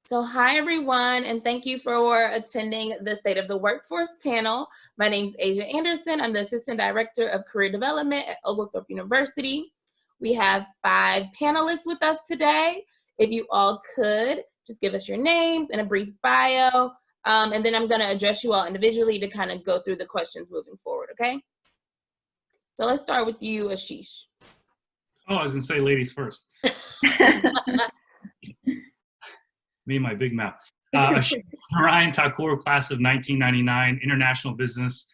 So hi everyone, and thank you for attending the State of the Workforce panel. My name is Asia Anderson. I'm the Assistant Director of Career Development at Oglethorpe University. We have 5 panelists with us today. If you all could, just give us your names and a brief bio, and then I'm gonna address you all individually to kind of go through the questions moving forward, okay? So let's start with you, Ashish. Oh, I was gonna say ladies first. Me and my big mouth. Ryan Thakur, class of 1999, international business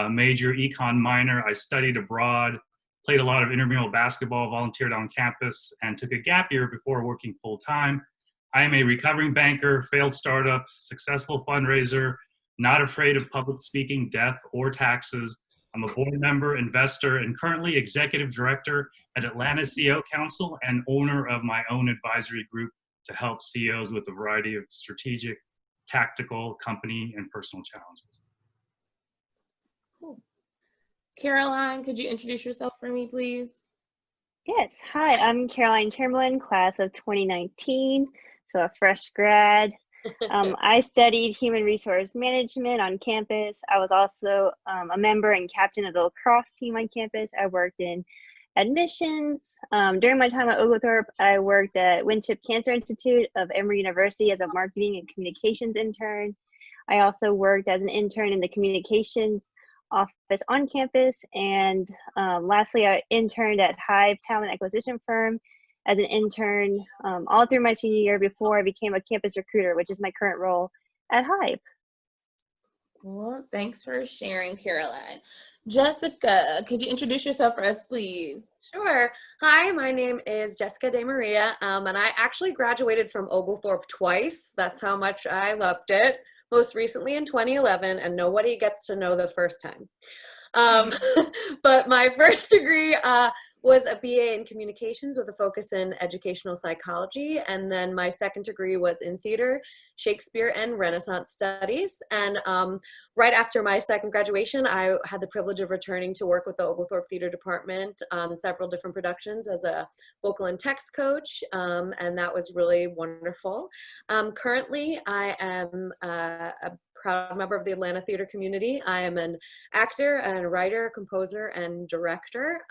major, econ minor. I studied abroad, played a lot of intramural basketball, volunteered on campus, and took a gap year before working full time. I am a recovering banker, failed startup, successful fundraiser, not afraid of public speaking, death, or taxes. I'm a board member, investor, and currently executive director at Atlanta CEO Council and owner of my own advisory group to help CEOs with a variety of strategic, tactical, company, and personal challenges. Cool. Caroline, could you introduce yourself for me, please? Yes. Hi, I'm Caroline Chamberlain, class of 2019, so a fresh grad. I studied human resource management on campus. I was also a member and captain of the lacrosse team on campus. I worked in admissions. During my time at Oglethorpe, I worked at Winship Cancer Institute of Emory University as a marketing and communications intern. I also worked as an intern in the communications office on campus. And lastly, I interned at HIVE talent acquisition firm as an intern all through my senior year before I became a campus recruiter, which is my current role at HIVE. Well, thanks for sharing, Caroline. Jessica, could you introduce yourself for us, please? Sure. Hi, my name is Jessica DeMaria, and I actually graduated from Oglethorpe twice. That's how much I loved it. Most recently in 2011, and nobody gets to know the first time. But my first degree was a BA in communications with a focus in educational psychology. And then my second degree was in theater, Shakespeare, and Renaissance studies. And right after my second graduation, I had the privilege of returning to work with the Oglethorpe Theater Department on several different productions as a vocal and text coach. And that was really wonderful. Currently, I am a proud member of the Atlanta theater community. I am an actor and writer, composer, and director.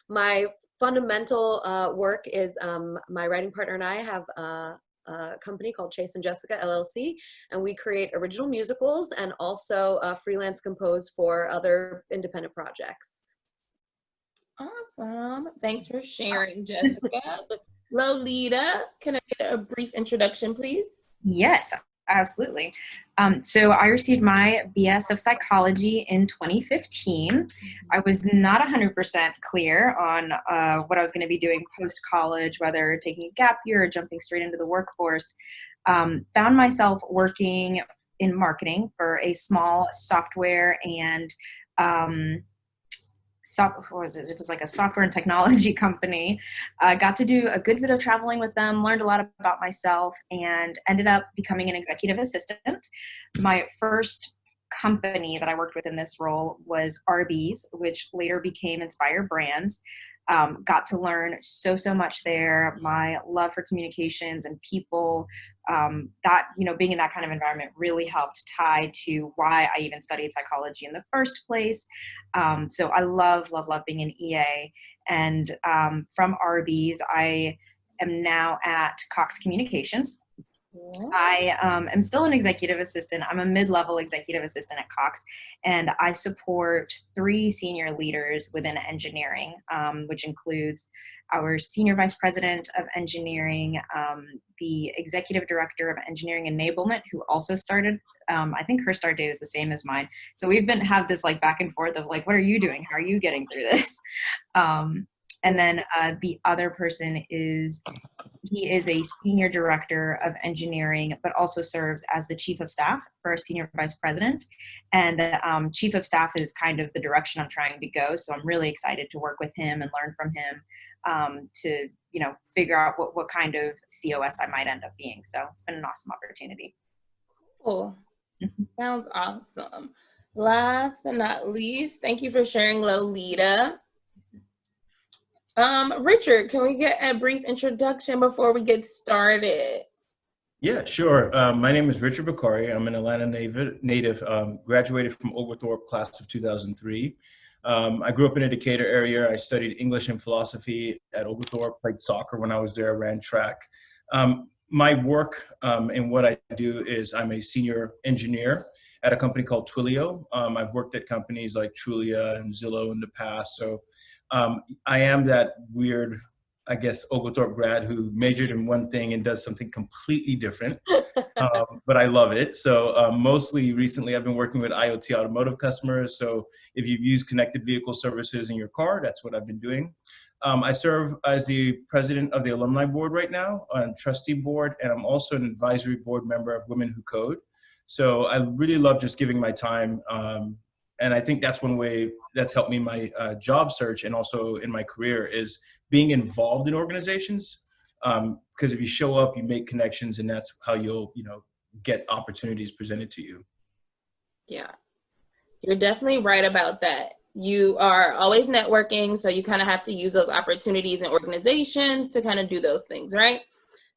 My fundamental work is my writing partner and I have a company called Chase and Jessica LLC, and we create original musicals and also freelance compose for other independent projects. Awesome. Thanks for sharing, Jessica. Lolita, can I get a brief introduction, please? Yes, absolutely. So I received my BS of psychology in 2015. I was not 100% clear on what I was going to be doing post-college, whether taking a gap year or jumping straight into the workforce. Found myself working in marketing for a small software and it was like a software and technology company. Got to do a good bit of traveling with them, learned a lot about myself, and ended up becoming an executive assistant. My first company that I worked with in this role was Arby's, which later became Inspire Brands. Got to learn so much there. My love for communications and people, being in that kind of environment really helped tie to why I even studied psychology in the first place. So I love being an EA. And from Arby's, I am now at Cox Communications. I am still an executive assistant. I'm a mid-level executive assistant at Cox, and I support 3 senior leaders within engineering, which includes our senior vice president of engineering, the executive director of engineering enablement, who also started, I think her start date is the same as mine. So we've have this like back and forth of like, what are you doing? How are you getting through this? And then the other person he is a senior director of engineering, but also serves as the chief of staff for a senior vice president. And chief of staff is kind of the direction I'm trying to go. So I'm really excited to work with him and learn from him to, figure out what kind of COS I might end up being. So it's been an awesome opportunity. Cool. Sounds awesome. Last but not least, thank you for sharing, Lolita. Richard, can we get a brief introduction before we get started? Yeah, sure. My name is Richard Bakare. I'm an Atlanta native, graduated from Oglethorpe class of 2003. I grew up in a Decatur area. I studied English and philosophy at Oglethorpe, played soccer when I was there, ran track. My work and what I do is I'm a senior engineer at a company called Twilio. I've worked at companies like Trulia and Zillow in the past. So I am that weird, I guess, Oglethorpe grad who majored in one thing and does something completely different. But I love it. So mostly recently I've been working with IoT automotive customers. So if you've used connected vehicle services in your car, that's what I've been doing. I serve as the president of the Alumni board right now, on trustee board, and I'm also an advisory board member of Women Who Code. So I really love just giving my time. And I think that's one way that's helped me in my job search and also in my career is being involved in organizations. Because if you show up, you make connections, and that's how you'll, get opportunities presented to you. Yeah, you're definitely right about that. You are always networking, so you kind of have to use those opportunities and organizations to kind of do those things, right?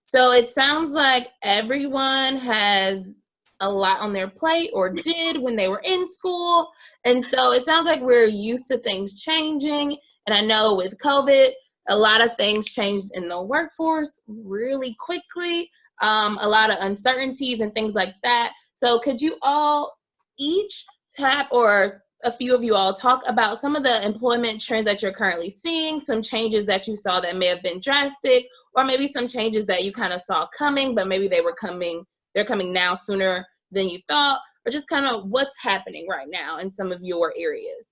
So it sounds like everyone has a lot on their plate or did when they were in school. And so it sounds like we're used to things changing. And I know with COVID, a lot of things changed in the workforce really quickly, a lot of uncertainties and things like that. So could you all each tap, or a few of you all talk about some of the employment trends that you're currently seeing, some changes that you saw that may have been drastic, or maybe some changes that you kind of saw coming, but maybe they're coming now sooner than you thought, or just kind of what's happening right now in some of your areas?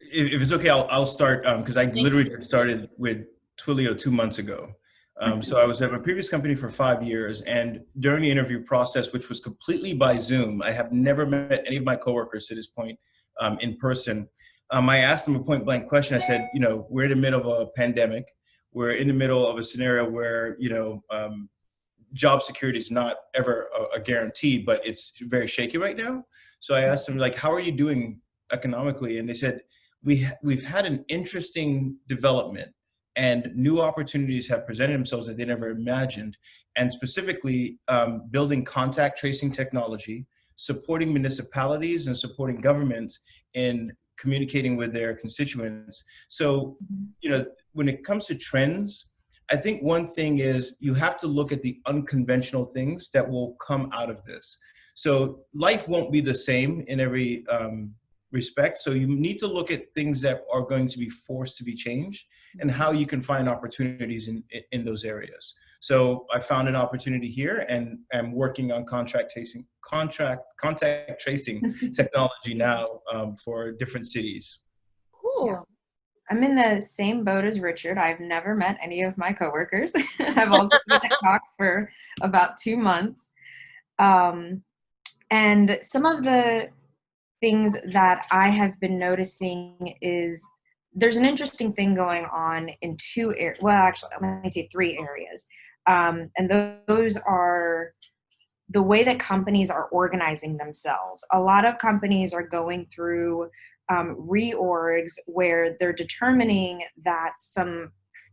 If it's okay, I'll start because I literally just started with Twilio 2 months ago. So I was at my previous company for 5 years, and during the interview process, which was completely by Zoom, I have never met any of my coworkers to this point in person. I asked them a point blank question. I said, we're in the middle of a pandemic. We're in the middle of a scenario where, job security is not ever a guarantee, but it's very shaky right now. So I asked them, like, how are you doing economically? And they said, we've had an interesting development, and new opportunities have presented themselves that they never imagined. And specifically, building contact tracing technology, supporting municipalities and supporting governments in communicating with their constituents. So, when it comes to trends, I think one thing is you have to look at the unconventional things that will come out of this. So life won't be the same in every respect. So you need to look at things that are going to be forced to be changed and how you can find opportunities in those areas. So I found an opportunity here, and I'm working on contact tracing technology now for different cities. Cool. Yeah. I'm in the same boat as Richard. I've never met any of my coworkers. I've also been at Cox for about 2 months. And some of the things that I have been noticing is there's an interesting thing going on in 2 areas. Well, actually, let me say 3 areas. And those are the way that companies are organizing themselves. A lot of companies are going through reorgs where they're determining that some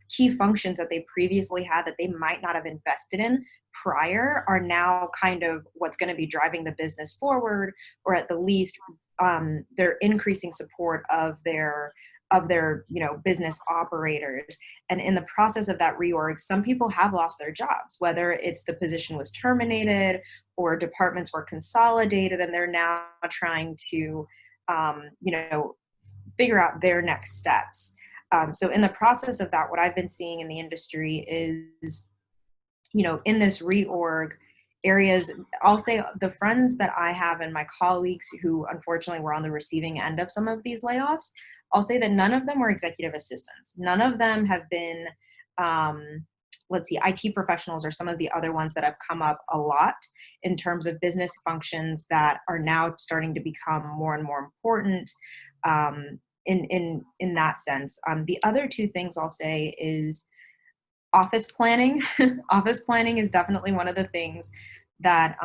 key functions that they previously had that they might not have invested in prior are now kind of what's going to be driving the business forward, or at the least they're increasing support of their business operators. And in the process of that reorg, some people have lost their jobs, whether it's the position was terminated or departments were consolidated, and they're now trying to figure out their next steps. So in the process of that, what I've been seeing in the industry is, in this reorg areas, I'll say the friends that I have and my colleagues who unfortunately were on the receiving end of some of these layoffs, I'll say that none of them were executive assistants. None of them have been, IT professionals, or some of the other ones that have come up a lot in terms of business functions that are now starting to become more and more important in that sense. The other 2 things I'll say is office planning. Office planning is definitely one of the things that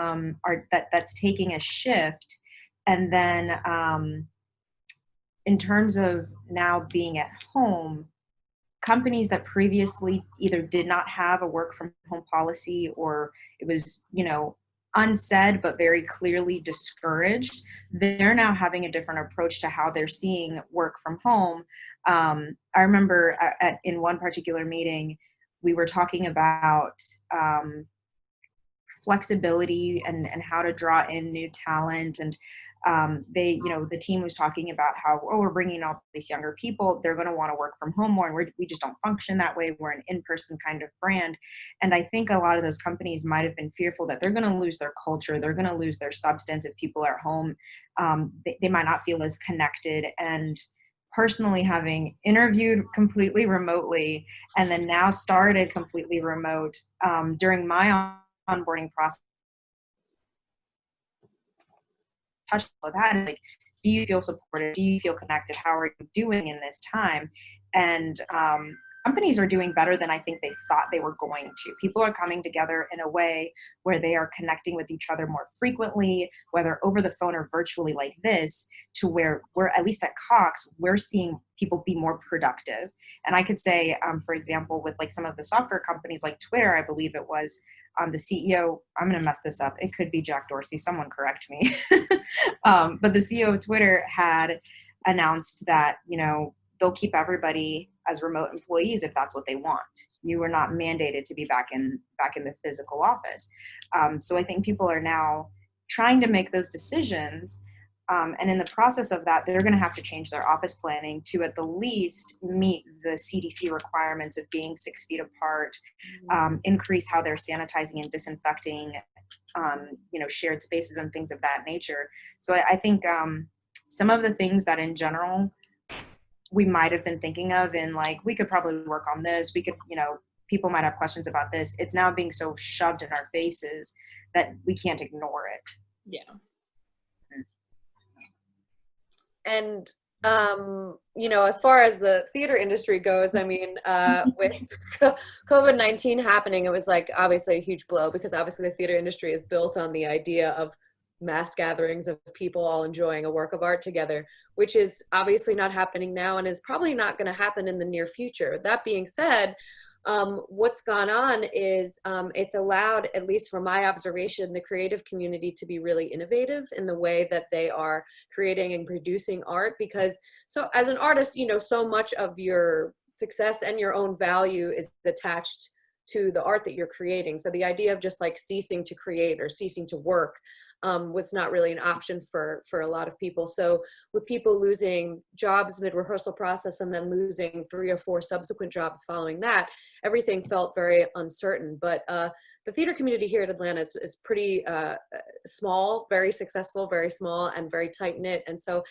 that's taking a shift. And then in terms of now being at home, companies that previously either did not have a work from home policy, or it was, you know, unsaid but very clearly discouraged, they're now having a different approach to how they're seeing work from home. I remember in one particular meeting, we were talking about flexibility and how to draw in new talent. And they, you know, the team was talking about how, oh, we're bringing all these younger people, they're going to want to work from home more, and we just don't function that way. We're an in-person kind of brand. And I think a lot of those companies might have been fearful that they're going to lose their culture, they're going to lose their substance if people are at home. They might not feel as connected. And personally, having interviewed completely remotely and then now started completely remote during my onboarding process, touch on that, like, do you feel supported? Do you feel connected? How are you doing in this time? And companies are doing better than I think they thought they were going to. People are coming together in a way where they are connecting with each other more frequently, whether over the phone or virtually like this, to where we're, at least at Cox, we're seeing people be more productive. And I could say, for example, with like some of the software companies like Twitter, I believe it was, the CEO, I'm going to mess this up, it could be Jack Dorsey, someone correct me. But the CEO of Twitter had announced that, you know, they'll keep everybody as remote employees if that's what they want. You are not mandated to be back in the physical office. So I think people are now trying to make those decisions. And in the process of that, they're going to have to change their office planning to at the least meet the CDC requirements of being 6 feet apart, increase how they're sanitizing and disinfecting, you know, shared spaces and things of that nature. So I think some of the things that in general we might have been thinking of in like, we could probably work on this, we could, you know, people might have questions about this, it's now being so shoved in our faces that we can't ignore it. Yeah. And, you know, as far as the theater industry goes, I mean, with COVID-19 happening, it was like obviously a huge blow, because obviously the theater industry is built on the idea of mass gatherings of people all enjoying a work of art together, which is obviously not happening now and is probably not going to happen in the near future. That being said, what's gone on is it's allowed, at least from my observation, the creative community to be really innovative in the way that they are creating and producing art. Because so as an artist, you know, so much of your success and your own value is attached to the art that you're creating. So the idea of just like ceasing to create or ceasing to work was not really an option for a lot of people. So with people losing jobs mid-rehearsal process and then losing 3 or 4 subsequent jobs following that, everything felt very uncertain. But the theater community here at Atlanta is pretty small, very successful, very small, and very tight-knit. And so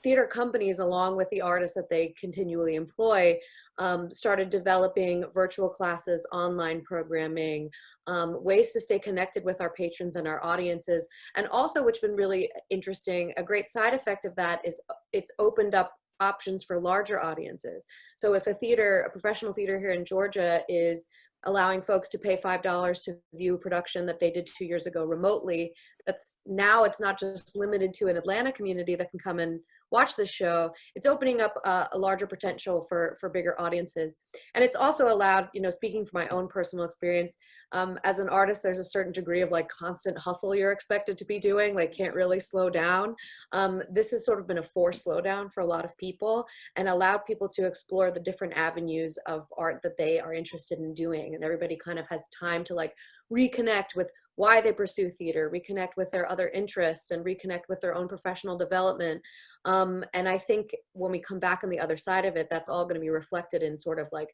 theater companies, along with the artists that they continually employ, started developing virtual classes, online programming, ways to stay connected with our patrons and our audiences. And also, which has been really interesting, a great side effect of that is it's opened up options for larger audiences. So if a professional theater here in Georgia is allowing folks to pay $5 to view a production that they did 2 years ago remotely, it's not just limited to an Atlanta community that can come and watch this show. It's opening up a larger potential for bigger audiences. And it's also allowed, you know, speaking from my own personal experience, as an artist, there's a certain degree of like constant hustle you're expected to be doing, like can't really slow down. This has sort of been a forced slowdown for a lot of people and allowed people to explore the different avenues of art that they are interested in doing. And everybody kind of has time to like reconnect with why they pursue theater, reconnect with their other interests, and reconnect with their own professional development. And I think when we come back on the other side of it, that's all going to be reflected in sort of like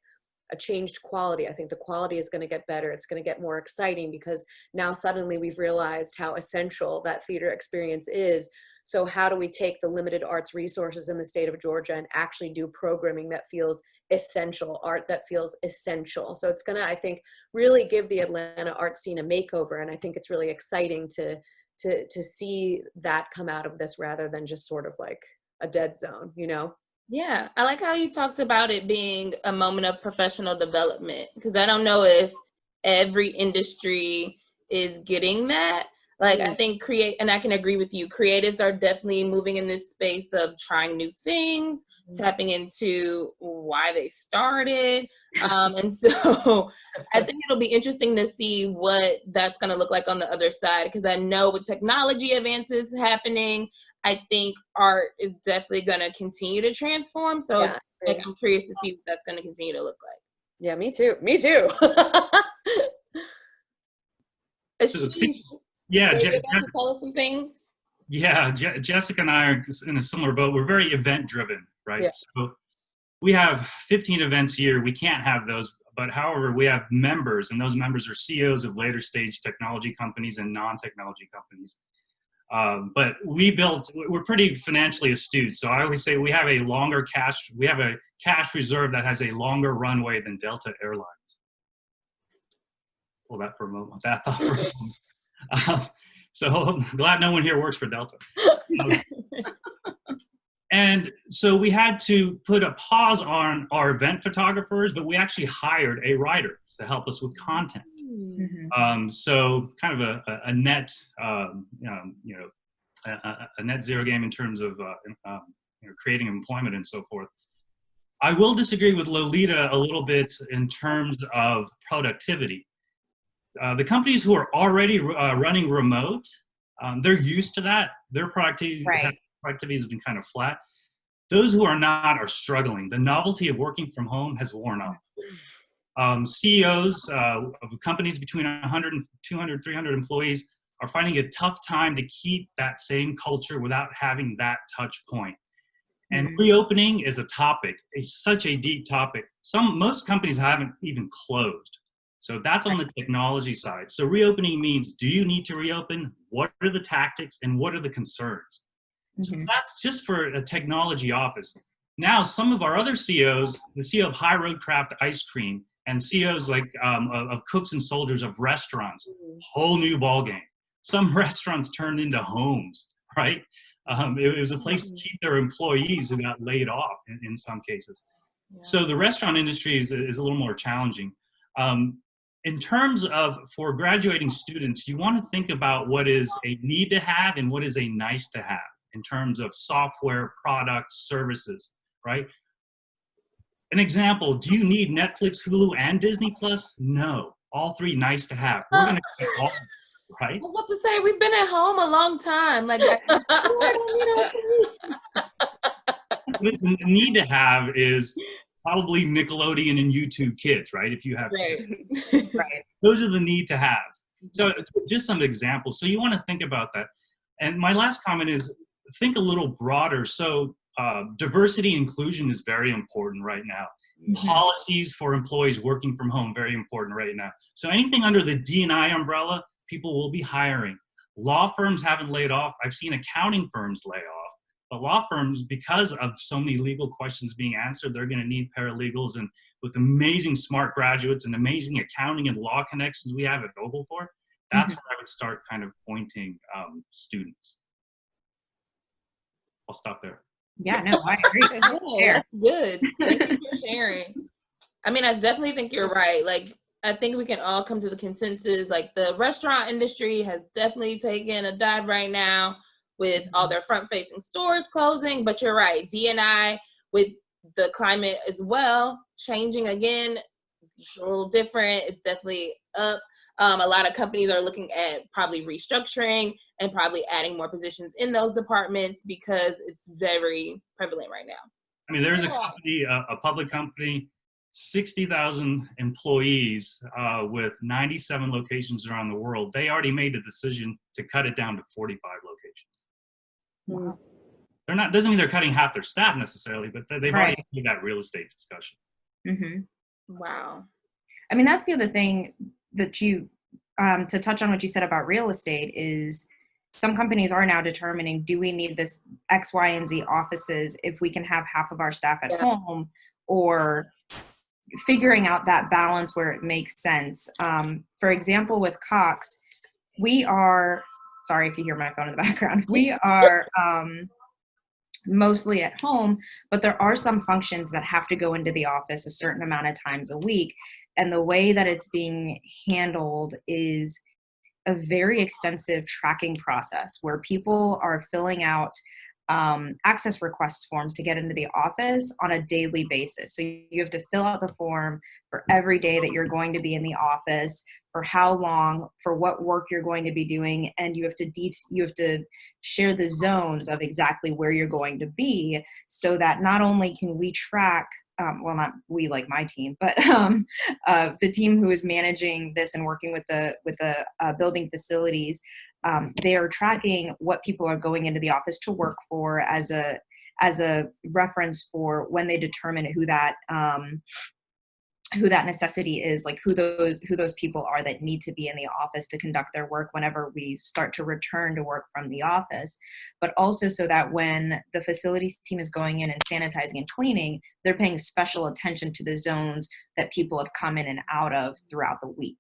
a changed quality. I think the quality is going to get better. It's going to get more exciting because now suddenly we've realized how essential that theater experience is. So how do we take the limited arts resources in the state of Georgia and actually do programming that feels essential, art that feels essential? So it's going to, I think, really give the Atlanta art scene a makeover. And I think it's really exciting to see that come out of this rather than just sort of like a dead zone, you know? Yeah, I like how you talked about it being a moment of professional development, because I don't know if every industry is getting that. Like, I think and I can agree with you, creatives are definitely moving in this space of trying new things, tapping into why they started. And so I think it'll be interesting to see what that's going to look like on the other side, because I know with technology advances happening, I think art is definitely going to continue to transform. So it's like, I'm curious to see what that's going to continue to look like. Yeah, me too. Me too. Yeah, tell us some things. Yeah, Jessica and I are in a similar boat. We're very event driven, right? Yeah. So we have 15 events a year. We can't have those, but however, we have members, and those members are CEOs of later stage technology companies and non-technology companies. But we're pretty financially astute. So I always say we have a cash reserve that has a longer runway than Delta Airlines. Hold that for a moment. That thought for a moment. So I'm glad no one here works for Delta. And so we had to put a pause on our event photographers, but we actually hired a writer to help us with content. Mm-hmm. So kind of a net, a net zero game in terms of creating employment and so forth. I will disagree with Lolita a little bit in terms of productivity. The companies who are already running remote, they're used to that. Their productivity has been kind of flat. Those who are not are struggling. The novelty of working from home has worn off. CEOs of companies between 100, 200, 300 employees are finding a tough time to keep that same culture without having that touch point. And reopening is a topic. It's such a deep topic. Most companies haven't even closed. So that's on the technology side. So reopening means, do you need to reopen? What are the tactics and what are the concerns? So that's just for a technology office. Now, some of our other CEOs, the CEO of High Road Craft Ice Cream and CEOs like of cooks and soldiers of restaurants, whole new ballgame. Some restaurants turned into homes, right? It was a place to keep their employees who got laid off in some cases. Yeah. So the restaurant industry is a little more challenging. In terms of, for graduating students, you want to think about what is a need to have and what is a nice to have in terms of software, products, services, right? An example, do you need Netflix, Hulu, and Disney Plus? No, all three nice to have. We're going to keep all, right? I was about to say, we've been at home a long time. Like, what the need to have is probably Nickelodeon and YouTube Kids, right? If you have kids. Right. Those are the need to haves. So just some examples. So you want to think about that. And my last comment is think a little broader. So diversity inclusion is very important right now. Policies for employees working from home, very important right now. So anything under the D&I umbrella, people will be hiring. Law firms haven't laid off. I've seen accounting firms lay off. But law firms, because of so many legal questions being answered, they're going to need paralegals. And with amazing smart graduates and amazing accounting and law connections we have at Oglethorpe, that's where I would start kind of pointing students. I'll stop there. Yeah, no, I agree. That's good. Thank you for sharing. I mean, I definitely think you're right. Like, I think we can all come to the consensus, like the restaurant industry has definitely taken a dive right now with all their front-facing stores closing, but you're right, D&I with the climate as well, changing again, it's a little different, it's definitely up. A lot of companies are looking at probably restructuring and probably adding more positions in those departments because it's very prevalent right now. I mean, there's a company, a public company, 60,000 employees with 97 locations around the world. They already made the decision to cut it down to 45 locations. Wow. They're not, doesn't mean they're cutting half their staff necessarily, but they've already made that real estate discussion. Wow. I mean, that's the other thing that you, to touch on what you said about real estate is some companies are now determining, do we need this X, Y, and Z offices if we can have half of our staff at home, or figuring out that balance where it makes sense. For example, with Cox, we are, sorry if you hear my phone in the background, we are mostly at home, but there are some functions that have to go into the office a certain amount of times a week. And the way that it's being handled is a very extensive tracking process where people are filling out access request forms to get into the office on a daily basis. So you have to fill out the form for every day that you're going to be in the office, for how long, for what work you're going to be doing, and you have to share the zones of exactly where you're going to be, so that not only can we track, well, not we like my team, but the team who is managing this and working with the building facilities, they are tracking what people are going into the office to work for as a reference for when they determine who that necessity is, like who those people are that need to be in the office to conduct their work whenever we start to return to work from the office. But also so that when the facilities team is going in and sanitizing and cleaning, they're paying special attention to the zones that people have come in and out of throughout the week.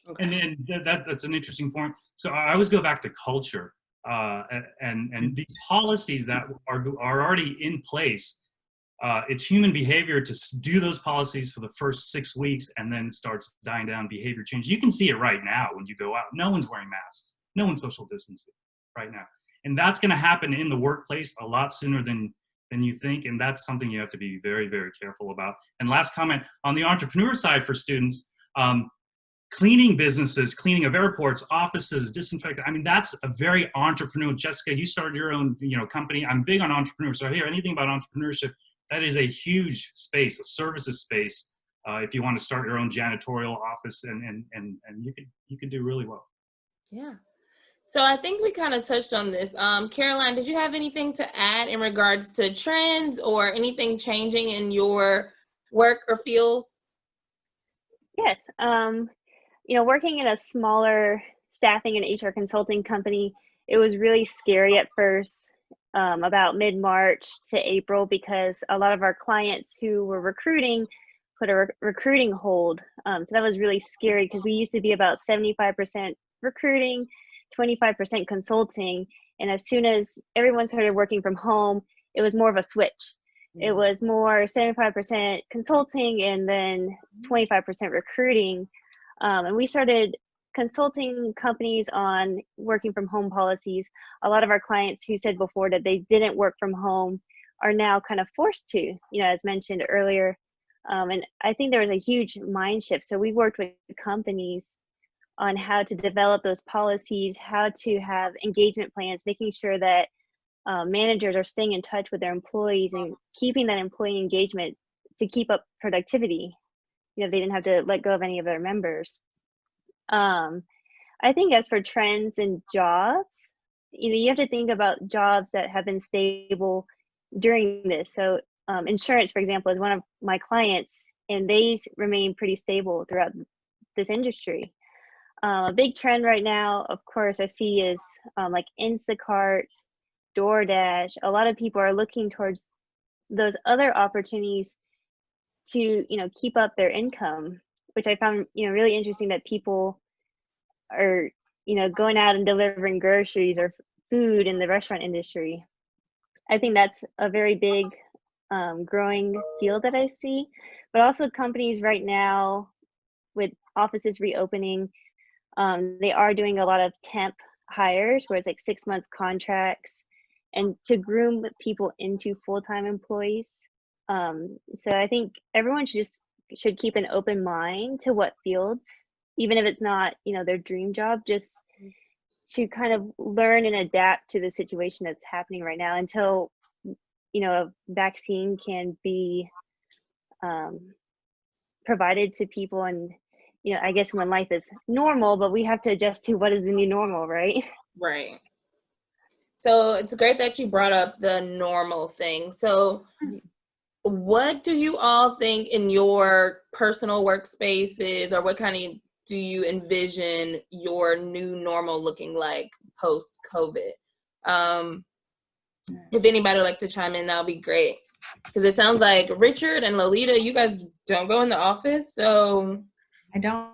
Okay. And that's an interesting point. So I always go back to culture, and these policies that are already in place. It's human behavior to do those policies for the first 6 weeks, and then it starts dying down, behavior change. You can see it right now when you go out. No one's wearing masks. No one's social distancing right now. And that's going to happen in the workplace a lot sooner than you think. And that's something you have to be very, very careful about. And last comment, on the entrepreneur side for students, cleaning businesses, cleaning of airports, offices, disinfecting. I mean, that's a very entrepreneurial. Jessica, you started your own, company. I'm big on entrepreneurs. So I hear anything about entrepreneurship. That is a huge space, a services space. If you want to start your own janitorial office, and you can do really well. Yeah. So I think we kind of touched on this. Caroline, did you have anything to add in regards to trends or anything changing in your work or fields? Yes. Working in a smaller staffing and HR consulting company, it was really scary at first, about mid-March to April, because a lot of our clients who were recruiting put a recruiting hold. So that was really scary, because we used to be about 75% recruiting, 25% consulting. And as soon as everyone started working from home, it was more of a switch. Mm-hmm. It was more 75% consulting and then 25% recruiting. And we started consulting companies on working from home policies. A lot of our clients who said before that they didn't work from home are now kind of forced to, as mentioned earlier. And I think there was a huge mind shift. So we worked with companies on how to develop those policies, how to have engagement plans, making sure that managers are staying in touch with their employees and keeping that employee engagement to keep up productivity. They didn't have to let go of any of their members. I think as for trends in jobs, you have to think about jobs that have been stable during this. So insurance, for example, is one of my clients, and they remain pretty stable throughout this industry. A big trend right now, of course, I see is like Instacart, DoorDash. A lot of people are looking towards those other opportunities to, keep up their income, which I found, really interesting, that people are, going out and delivering groceries or food in the restaurant industry. I think that's a very big growing field that I see. But also companies right now, with offices reopening, they are doing a lot of temp hires where it's like 6 month contracts, and to groom people into full-time employees. So I think everyone should keep an open mind to what fields, even if it's not, their dream job, just to kind of learn and adapt to the situation that's happening right now until, a vaccine can be provided to people. And, I guess when life is normal, but we have to adjust to what is the new normal, right? Right. So it's great that you brought up the normal thing. So what do you all think in your personal workspaces, or what kind of do you envision your new normal looking like post-COVID? If anybody would like to chime in, that would be great. Because it sounds like Richard and Lolita, you guys don't go in the office, so I don't.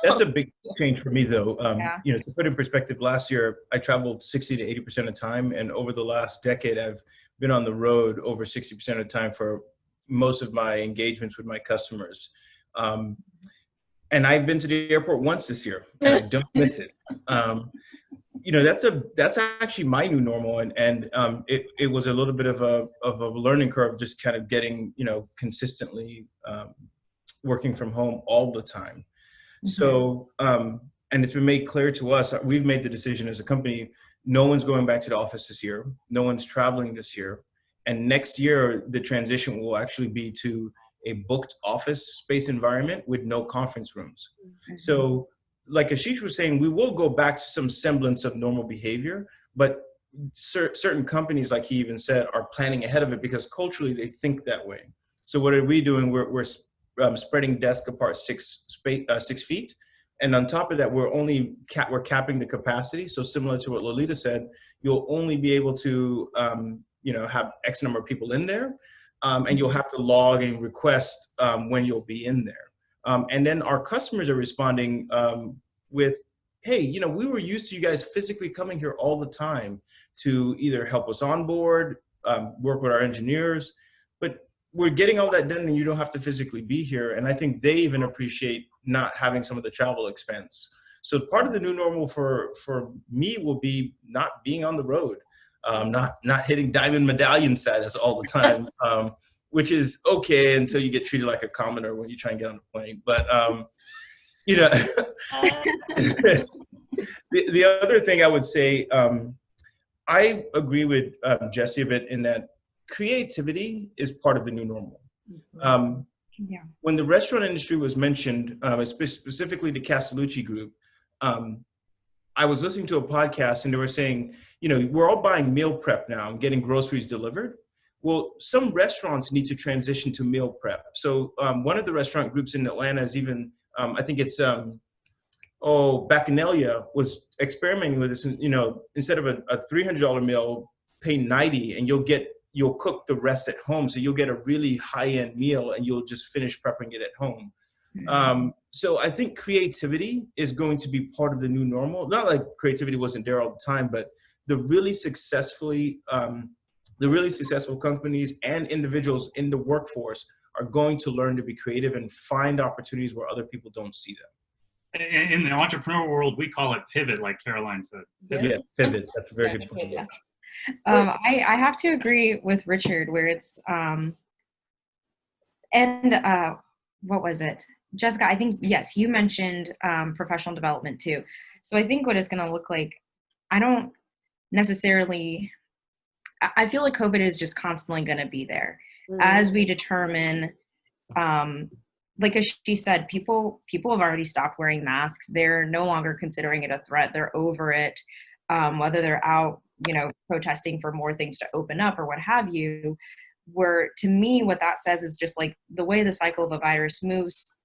That's a big change for me, though. To put in perspective, last year I traveled 60 to 80% of the time, and over the last decade, I've been on the road over 60% of the time for most of my engagements with my customers. and I've been to the airport once this year, and I don't miss it. That's actually my new normal, and it was a little bit of a learning curve, just kind of getting consistently working from home all the time. Mm-hmm. So and it's been made clear to us, we've made the decision as a company, no one's going back to the office this year, no one's traveling this year, and next year the transition will actually be to a booked office space environment with no conference rooms. Mm-hmm. So like Ashish was saying, we will go back to some semblance of normal behavior, but certain companies, like he even said, are planning ahead of it because culturally they think that way. So what are we doing? We're spreading desks apart 6 feet. And on top of that, we're capping the capacity. So similar to what Lolita said, you'll only be able to have X number of people in there. And you'll have to log and request when you'll be in there. And then our customers are responding with, hey, we were used to you guys physically coming here all the time to either help us onboard, work with our engineers, but we're getting all that done and you don't have to physically be here. And I think they even appreciate not having some of the travel expense. So part of the new normal for me will be not being on the road, not hitting diamond medallion status all the time. Which is okay until you get treated like a commoner when you try and get on the plane. But, the other thing I would say, I agree with Jesse a bit in that creativity is part of the new normal. When the restaurant industry was mentioned, specifically the Castellucci Group, I was listening to a podcast and they were saying, we're all buying meal prep now and getting groceries delivered. Well, some restaurants need to transition to meal prep. So one of the restaurant groups in Atlanta is even, I think it's, Bacchanalia was experimenting with this. Instead of a $300 meal, pay $90, and you'll cook the rest at home. So you'll get a really high-end meal, and you'll just finish prepping it at home. Mm-hmm. So I think creativity is going to be part of the new normal. Not like creativity wasn't there all the time, but the really successful companies and individuals in the workforce are going to learn to be creative and find opportunities where other people don't see them. In the entrepreneur world, we call it pivot, like Caroline said. Pivot. Yeah, pivot. That's a very good point. Yeah. I have to agree with Richard where it's, what was it? Jessica, I think, yes, you mentioned professional development too. So I think what it's going to look like, I don't necessarily, I feel like COVID is just constantly going to be there as we determine, like as she said, people have already stopped wearing masks. They're no longer considering it a threat. They're over it, whether they're out, protesting for more things to open up or what have you. Where to me, what that says is just like the way the cycle of a virus moves.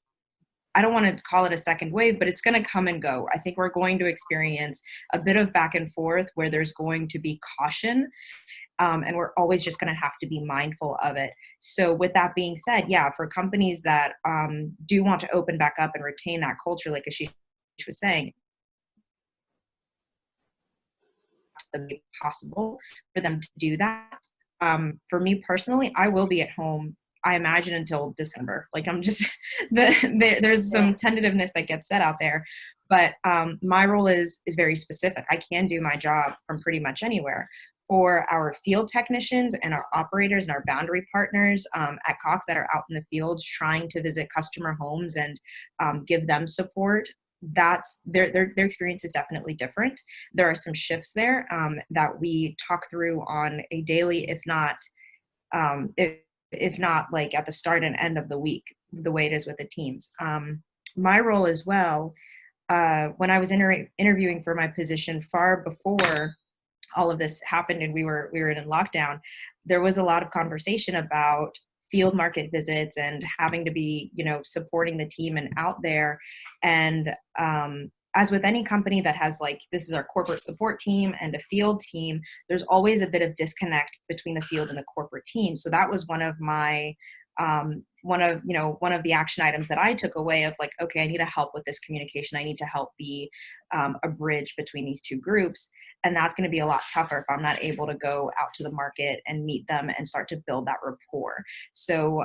I don't want to call it a second wave, but it's going to come and go. I think we're going to experience a bit of back and forth where there's going to be caution. And we're always just going to have to be mindful of it. So with that being said, yeah, for companies that do want to open back up and retain that culture, like Ashish was saying, it's possible for them to do that. For me personally, I will be at home, I imagine, until December. Like I'm just, there's some tentativeness that gets set out there. But my role is very specific. I can do my job from pretty much anywhere. For our field technicians and our operators and our boundary partners at Cox that are out in the fields trying to visit customer homes and give them support, that's their experience is definitely different. There are some shifts there that we talk through on a daily, if not like at the start and end of the week, the way it is with the teams. My role as well, when I was interviewing for my position far before all of this happened and we were in lockdown, there was a lot of conversation about field market visits and having to be, supporting the team and out there. And as with any company that has this is our corporate support team and a field team, there's always a bit of disconnect between the field and the corporate team. So that was one of my one of the action items that I took away of like, okay, I need to help with this communication. I need to help be a bridge between these two groups. And that's going to be a lot tougher if I'm not able to go out to the market and meet them and start to build that rapport. So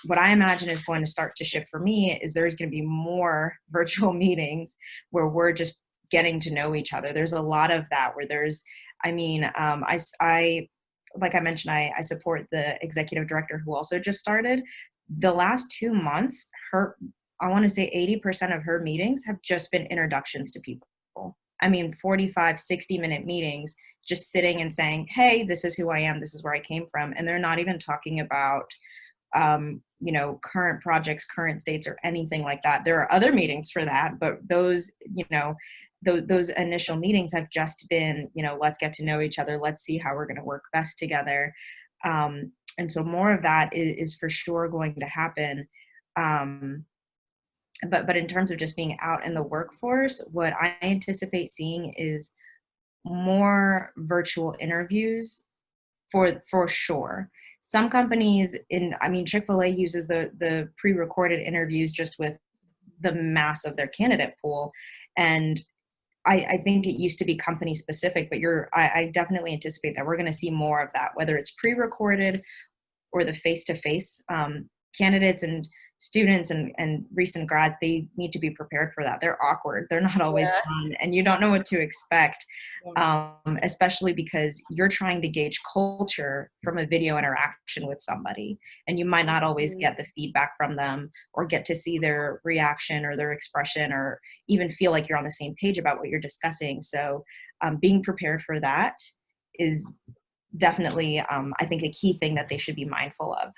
what I imagine is going to start to shift for me is there's going to be more virtual meetings where we're just getting to know each other. There's a lot of that where there's, I like I mentioned, I support the executive director who also just started. The last 2 months, I want to say 80% of her meetings have just been introductions to people. 45, 60-minute meetings, just sitting and saying, hey, this is who I am, this is where I came from. And they're not even talking about, current projects, current states, or anything like that. There are other meetings for that, but those, those initial meetings have just been, let's get to know each other. Let's see how we're going to work best together. And so more of that is for sure going to happen. But in terms of just being out in the workforce, what I anticipate seeing is more virtual interviews for sure. Some companies Chick-fil-A uses the pre-recorded interviews just with the mass of their candidate pool. And I think it used to be company specific, but I definitely anticipate that we're going to see more of that, whether it's pre-recorded or the face-to-face. Candidates and students and recent grads, they need to be prepared for that. They're awkward. They're not always fun, and you don't know what to expect, especially because you're trying to gauge culture from a video interaction with somebody, and you might not always get the feedback from them or get to see their reaction or their expression or even feel like you're on the same page about what you're discussing. So being prepared for that is definitely, I think, a key thing that they should be mindful of.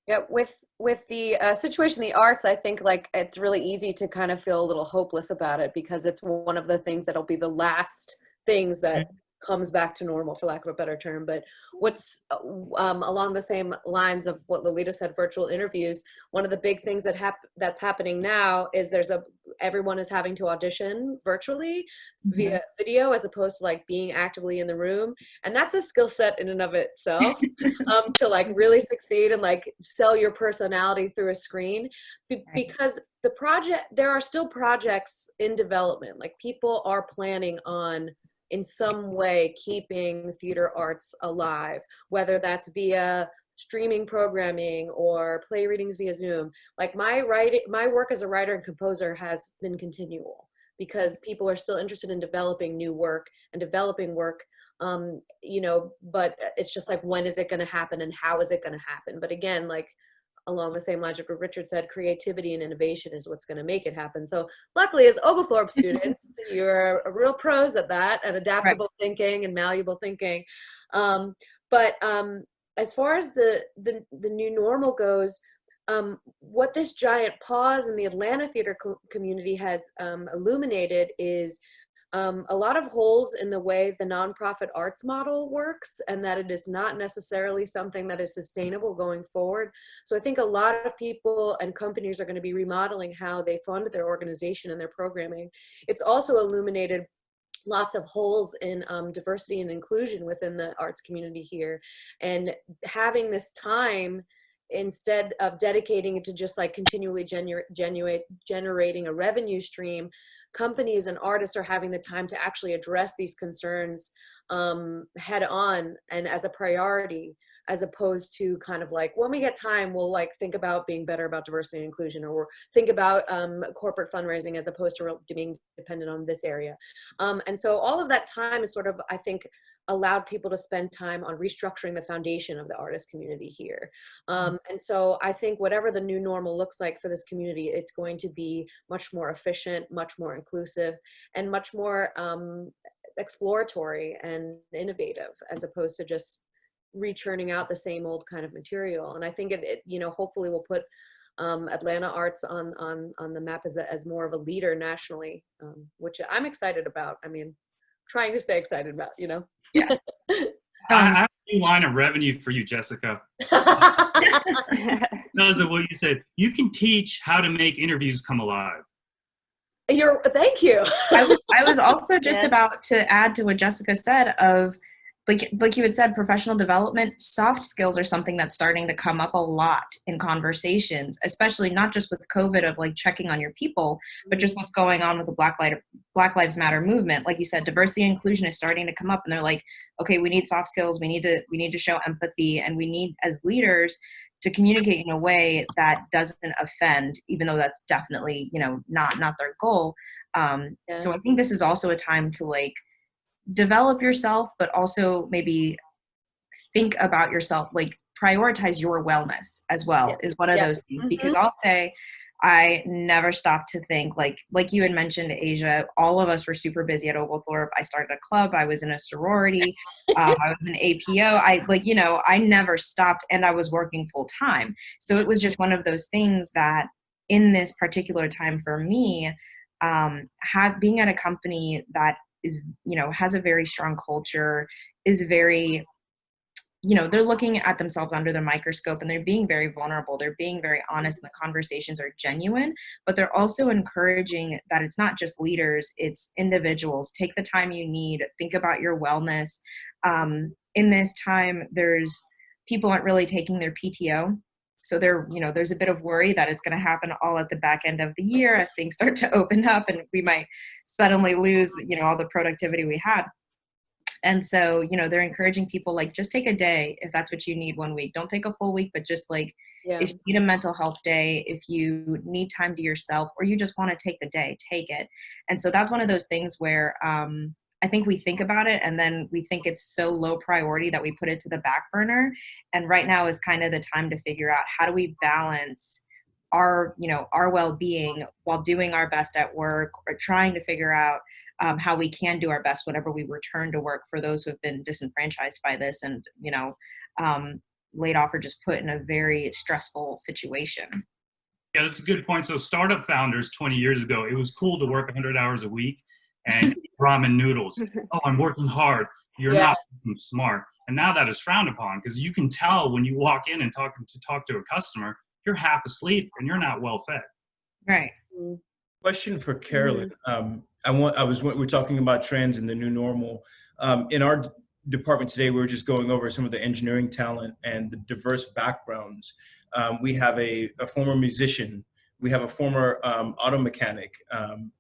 Yeah, with the situation in the arts, I think like it's really easy to kind of feel a little hopeless about it because it's one of the things that'll be the last things that comes back to normal, for lack of a better term. But what's along the same lines of what Lolita said, virtual interviews, one of the big things that's happening now is everyone is having to audition virtually via video as opposed to like being actively in the room. And that's a skill set in and of itself to like really succeed and like sell your personality through a screen because there are still projects in development. Like people are planning on in some way keeping theater arts alive, whether that's via streaming programming or play readings via Zoom. Like my work as a writer and composer has been continual because people are still interested in developing new work and developing work, but it's just like, when is it going to happen and how is it going to happen? But again, like along the same logic what Richard said, creativity and innovation is what's going to make it happen. So luckily as Oglethorpe students, you're a real pros at that and adaptable thinking and malleable thinking. But as far as the new normal goes, what this giant pause in the Atlanta theater community has illuminated is a lot of holes in the way the nonprofit arts model works, and that it is not necessarily something that is sustainable going forward. So I think a lot of people and companies are going to be remodeling how they fund their organization and their programming. It's also illuminated lots of holes in diversity and inclusion within the arts community here. And having this time, instead of dedicating it to just like continually generating a revenue stream, companies and artists are having the time to actually address these concerns head on and as a priority, as opposed to kind of like, when we get time, we'll like think about being better about diversity and inclusion, or think about corporate fundraising as opposed to being dependent on this area. And so all of that time is sort of, I think, allowed people to spend time on restructuring the foundation of the artist community here. And so I think whatever the new normal looks like for this community, it's going to be much more efficient, much more inclusive, and much more exploratory and innovative, as opposed to just re-churning out the same old kind of material. And I think it hopefully will put Atlanta arts on the map as more of a leader nationally, which I'm excited about. I mean, trying to stay excited about, Yeah. I have a new line of revenue for you, Jessica. Because of what you said, you can teach how to make interviews come alive. Thank you. I was also just about to add to what Jessica said of, like you had said, professional development, soft skills are something that's starting to come up a lot in conversations, especially not just with COVID of like checking on your people, but just what's going on with the Black Lives Matter movement. Like you said, diversity and inclusion is starting to come up, and they're like, okay, we need soft skills. We need to show empathy, and we need, as leaders, to communicate in a way that doesn't offend, even though that's definitely, you know, not their goal. So I think this is also a time to like develop yourself, but also maybe think about yourself, like prioritize your wellness as well is one of those things. Because I'll say I never stopped to think, like you had mentioned, Asia, all of us were super busy at Oglethorpe. I started a club. I was in a sorority. I was an APO. I never stopped, and I was working full time. So it was just one of those things that in this particular time for me, being at a company that is, you know, has a very strong culture, is very, you know, they're looking at themselves under the microscope, and they're being very vulnerable. They're being very honest, and the conversations are genuine, but they're also encouraging that it's not just leaders, it's individuals. Take the time you need, think about your wellness. In this time, people aren't really taking their PTO. So there's a bit of worry that it's going to happen all at the back end of the year as things start to open up, and we might suddenly lose, you know, all the productivity we had. And so, you know, they're encouraging people, like, just take a day if that's what you need 1 week. Don't take a full week, but just like, if you need a mental health day, if you need time to yourself, or you just want to take the day, take it. And so that's one of those things where I think we think about it, and then we think it's so low priority that we put it to the back burner. And right now is kind of the time to figure out, how do we balance our well-being while doing our best at work, or trying to figure out how we can do our best whenever we return to work, for those who have been disenfranchised by this and, you know, laid off or just put in a very stressful situation. Yeah, that's a good point. So startup founders 20 years ago, it was cool to work 100 hours a week and eat ramen noodles. Oh, I'm working hard. You're not working smart. And now that is frowned upon, because you can tell when you walk in and talk to a customer, you're half asleep and you're not well fed. Right. Question for Carolyn. We're talking about trends and the new normal. In our department today, we were just going over some of the engineering talent and the diverse backgrounds. We have a former musician. We have a former auto mechanic, and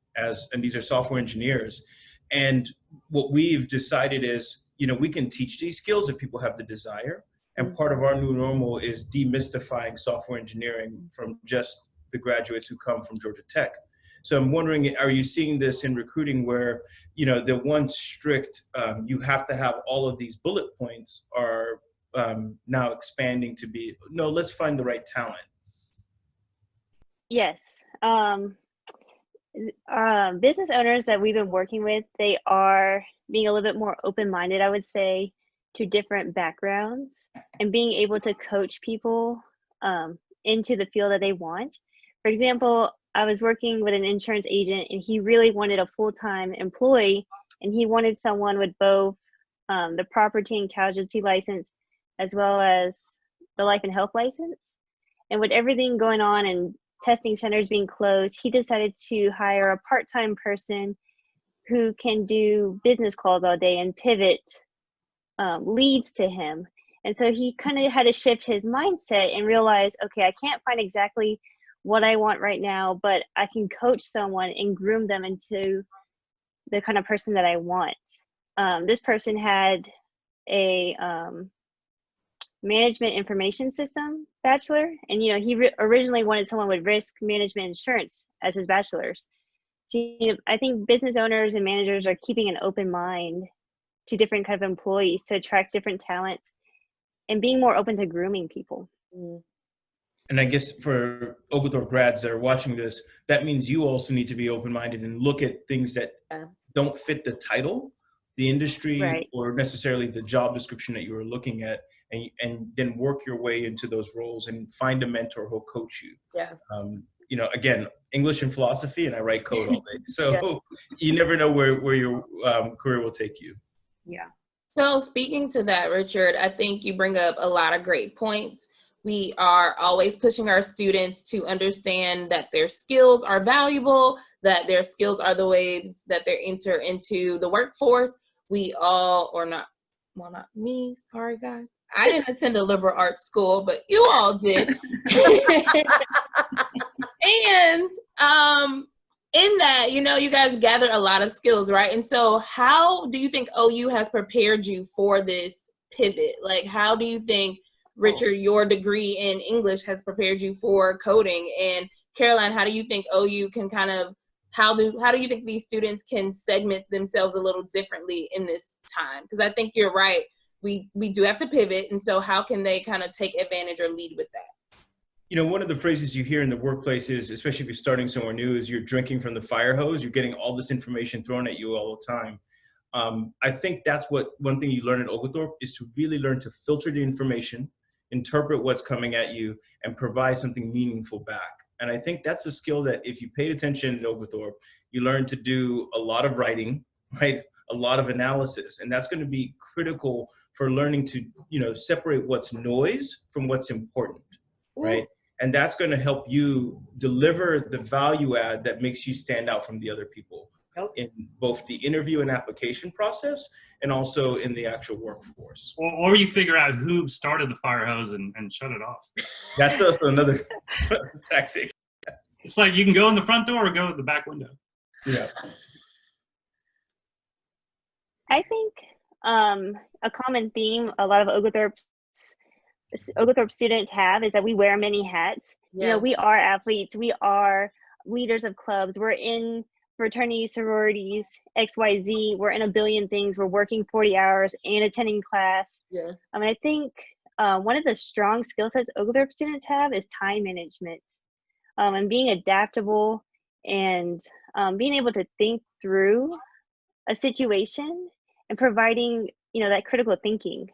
these are software engineers. And what we've decided is, you know, we can teach these skills if people have the desire. And part of our new normal is demystifying software engineering from just the graduates who come from Georgia Tech. So I'm wondering, are you seeing this in recruiting where, you know, the one strict, you have to have all of these bullet points, are now expanding to be, no, let's find the right talent? Yes. Business owners that we've been working with, they are being a little bit more open-minded, I would say, to different backgrounds, and being able to coach people into the field that they want. For example, I was working with an insurance agent, and he really wanted a full-time employee, and he wanted someone with both the property and casualty license as well as the life and health license. And with everything going on and testing centers being closed, he decided to hire a part-time person who can do business calls all day and pivot leads to him. And so he kind of had to shift his mindset and realize, okay, I can't find exactly what I want right now, but I can coach someone and groom them into the kind of person that I want. This person had a management information system bachelor, and you know, he originally wanted someone with risk management insurance as his bachelor's. So, you know, I think business owners and managers are keeping an open mind to different kind of employees to attract different talents, and being more open to grooming people. And I guess for Oglethorpe grads that are watching this, that means you also need to be open-minded and look at things that don't fit the title, the industry, or necessarily the job description that you were looking at, and then work your way into those roles and find a mentor who'll coach you. You know, again, English and philosophy, and I write code all day. So you never know where your career will take you. So speaking to that, Richard, I think you bring up a lot of great points. We are always pushing our students to understand that their skills are valuable, that their skills are the ways that they enter into the workforce. We all, or not well, not me, sorry guys. I didn't attend a liberal arts school, but you all did. And in that, you know, you guys gather a lot of skills, right? And so how do you think OU has prepared you for this pivot? Like, how do you think, Richard, your degree in English has prepared you for coding? And Caroline, how do you think OU can kind of, how do you think these students can segment themselves a little differently in this time? Because I think you're right. We do have to pivot. And so how can they kind of take advantage or lead with that? You know, one of the phrases you hear in the workplace is, especially if you're starting somewhere new, is you're drinking from the fire hose. You're getting all this information thrown at you all the time. I think that's what one thing you learn at Oglethorpe is to really learn to filter the information, interpret what's coming at you, and provide something meaningful back. And I think that's a skill that if you paid attention at Oglethorpe, you learn to do a lot of writing, right? A lot of analysis. And that's going to be critical for learning to, you know, separate what's noise from what's important, right? And that's going to help you deliver the value add that makes you stand out from the other people in both the interview and application process and also in the actual workforce. Or you figure out who started the fire hose and shut it off. That's also another tactic. It's like you can go in the front door or go in the back window. Yeah. I think a common theme a lot of Oglethorpe students have is that we wear many hats. Yeah. You know, we are athletes, we are leaders of clubs, we're in fraternities, sororities, XYZ, we're in a billion things, we're working 40 hours and attending class. Yeah. I mean, I think one of the strong skill sets Oglethorpe students have is time management, and being adaptable and being able to think through a situation and providing, you know, that critical thinking.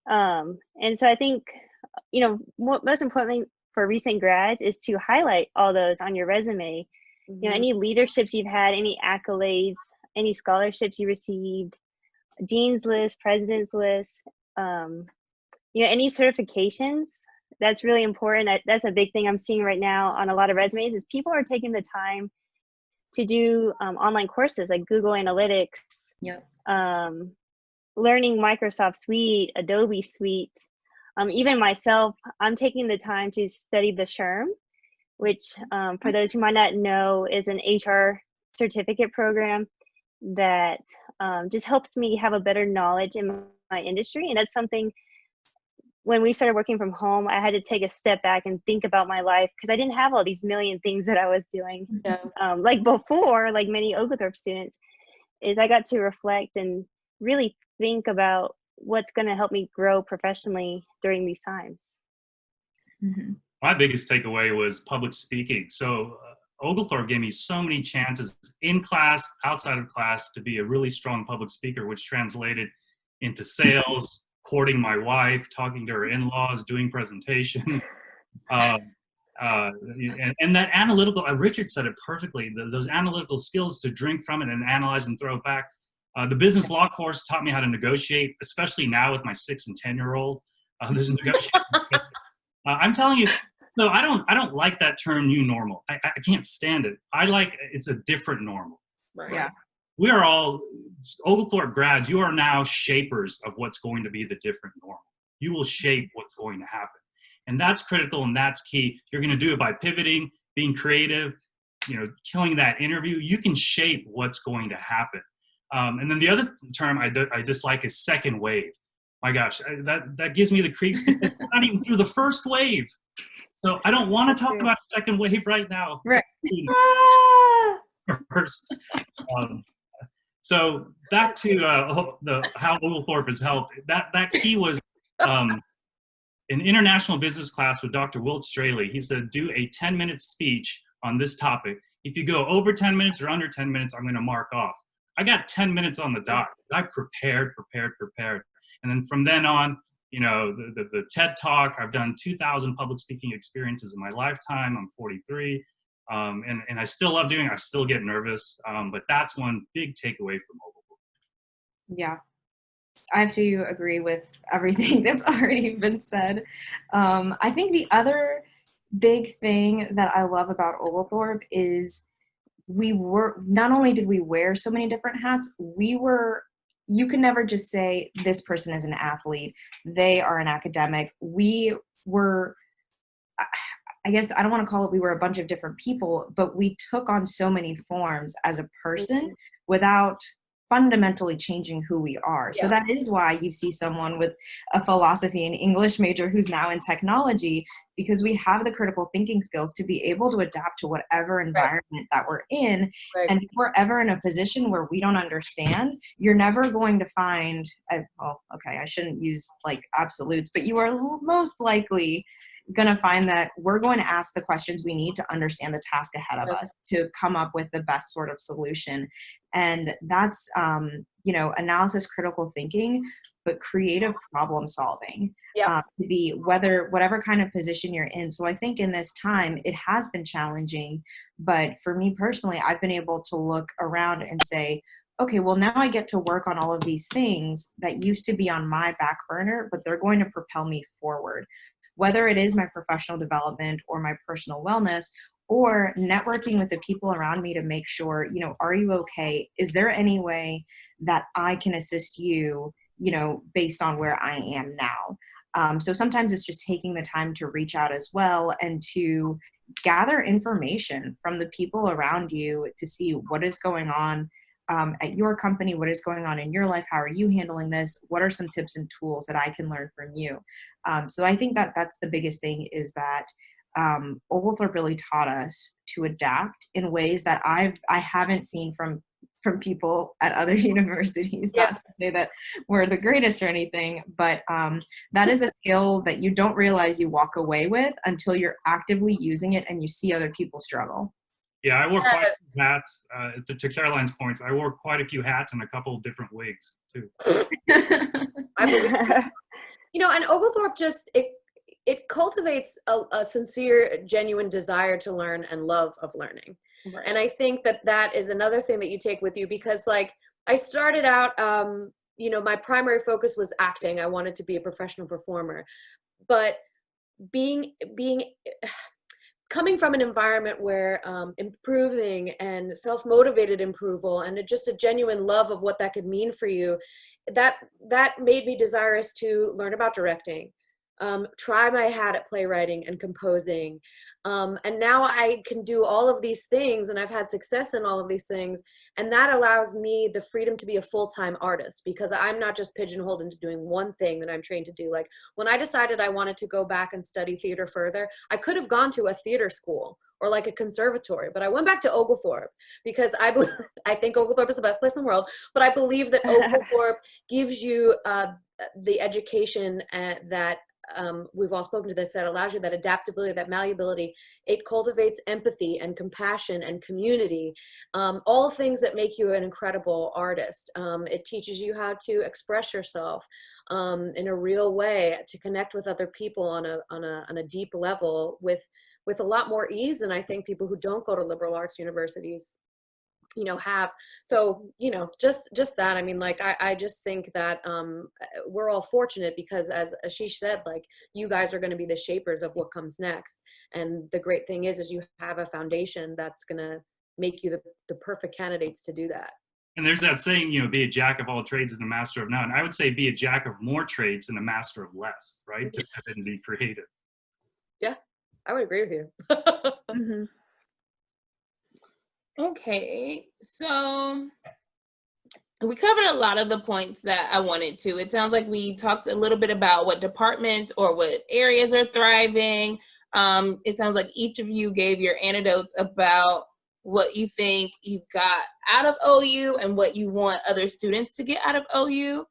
And so I think, you know, most importantly for recent grads is to highlight all those on your resume. Mm-hmm. You know, any leaderships you've had, any accolades, any scholarships you received, dean's list, president's list, you know, any certifications. That's really important. That's a big thing I'm seeing right now on a lot of resumes is people are taking the time to do online courses like Google Analytics, learning Microsoft Suite, Adobe Suite. Even myself, I'm taking the time to study the SHRM, which for those who might not know is an HR certificate program that just helps me have a better knowledge in my industry. And that's something, when we started working from home, I had to take a step back and think about my life because I didn't have all these million things that I was doing. Like before, like many Oglethorpe students, is I got to reflect and really think about what's going to help me grow professionally during these times. Mm-hmm. My biggest takeaway was public speaking. So Oglethorpe gave me so many chances in class, outside of class, to be a really strong public speaker, which translated into sales, courting my wife, talking to her in-laws, doing presentations. And that analytical, Richard said it perfectly, those analytical skills to drink from it and analyze and throw it back. The business law course taught me how to negotiate, especially now with my 6 and 10-year-old. There's a negotiation. I'm telling you, so I don't like that term new normal. I can't stand it. I like, it's a different normal. Right. Yeah. We are all Oglethorpe grads. You are now shapers of what's going to be the different normal. You will shape what's going to happen. And that's critical and that's key. You're going to do it by pivoting, being creative, you know, killing that interview. You can shape what's going to happen. And then the other term I dislike is second wave. My gosh, that gives me the creeps. It's not even through the first wave. So I don't want to talk about second wave right now. Right. First. So back to how Oglethorpe has helped. That key was an international business class with Dr. Wilt Straley. He said, do a 10-minute speech on this topic. If you go over 10 minutes or under 10 minutes, I'm going to mark off. I got 10 minutes on the dot. I prepared. And then from then on, you know, the TED Talk, I've done 2,000 public speaking experiences in my lifetime. I'm 43. And I still love doing it. I still get nervous. But that's one big takeaway from Oglethorpe. Yeah. I have to agree with everything that's already been said. I think the other big thing that I love about Oglethorpe is not only did we wear so many different hats, we were you can never just say this person is an athlete, they are an academic. We were, I guess I don't want to call it we were a bunch of different people, but we took on so many forms as a person without fundamentally changing who we are. So that is why you see someone with a philosophy and English major who's now in technology, because we have the critical thinking skills to be able to adapt to whatever environment that we're in. And if we're ever in a position where we don't understand, you're never going to find, well, okay, I shouldn't use like absolutes, but you are most likely going to find that we're going to ask the questions we need to understand the task ahead of us to come up with the best sort of solution. And that's, analysis, critical thinking, but creative problem solving to be whatever kind of position you're in. So I think in this time, it has been challenging, but for me personally, I've been able to look around and say, okay, well, now I get to work on all of these things that used to be on my back burner, but they're going to propel me forward. Whether it is my professional development or my personal wellness, or networking with the people around me to make sure, are you okay? Is there any way that I can assist you, based on where I am now? So sometimes it's just taking the time to reach out as well and to gather information from the people around you to see what is going on at your company, what is going on in your life, how are you handling this, what are some tips and tools that I can learn from you. So I think that that's the biggest thing, is that Oglethorpe really taught us to adapt in ways that I haven't seen from people at other universities. Not to say that we're the greatest or anything, but that is a skill that you don't realize you walk away with until you're actively using it and you see other people struggle. Yeah, I wore quite a few hats. To Caroline's points, I wore quite a few hats and a couple of different wigs too. I believe and Oglethorpe it cultivates a sincere, genuine desire to learn and love of learning. Right. And I think that is another thing that you take with you, because like I started out, my primary focus was acting. I wanted to be a professional performer, but coming from an environment where improving and self-motivated approval and just a genuine love of what that could mean for you, that made me desirous to learn about directing, try my hat at playwriting and composing. And now I can do all of these things, and I've had success in all of these things. And that allows me the freedom to be a full-time artist, because I'm not just pigeonholed into doing one thing that I'm trained to do. Like when I decided I wanted to go back and study theater further, I could have gone to a theater school or like a conservatory, but I went back to Oglethorpe because I think Oglethorpe is the best place in the world, but I believe that Oglethorpe gives you the education that we've all spoken to this, that allows you that adaptability, that malleability. It cultivates empathy and compassion and community, all things that make you an incredible artist. It teaches you how to express yourself in a real way, to connect with other people on a deep level with a lot more ease than I think people who don't go to liberal arts universities have. So just that, I mean, like I just think that we're all fortunate, because as Ashish said, like you guys are going to be the shapers of what comes next, and the great thing is you have a foundation that's going to make you the perfect candidates to do that. And there's that saying, be a jack of all trades and a master of none. I would say be a jack of more trades and a master of less, right? To pivot and be creative. Yeah, I would agree with you. Mm-hmm. Okay, so we covered a lot of the points that I wanted to. It sounds like we talked a little bit about what departments or what areas are thriving. It sounds like each of you gave your anecdotes about what you think you got out of OU and what you want other students to get out of OU.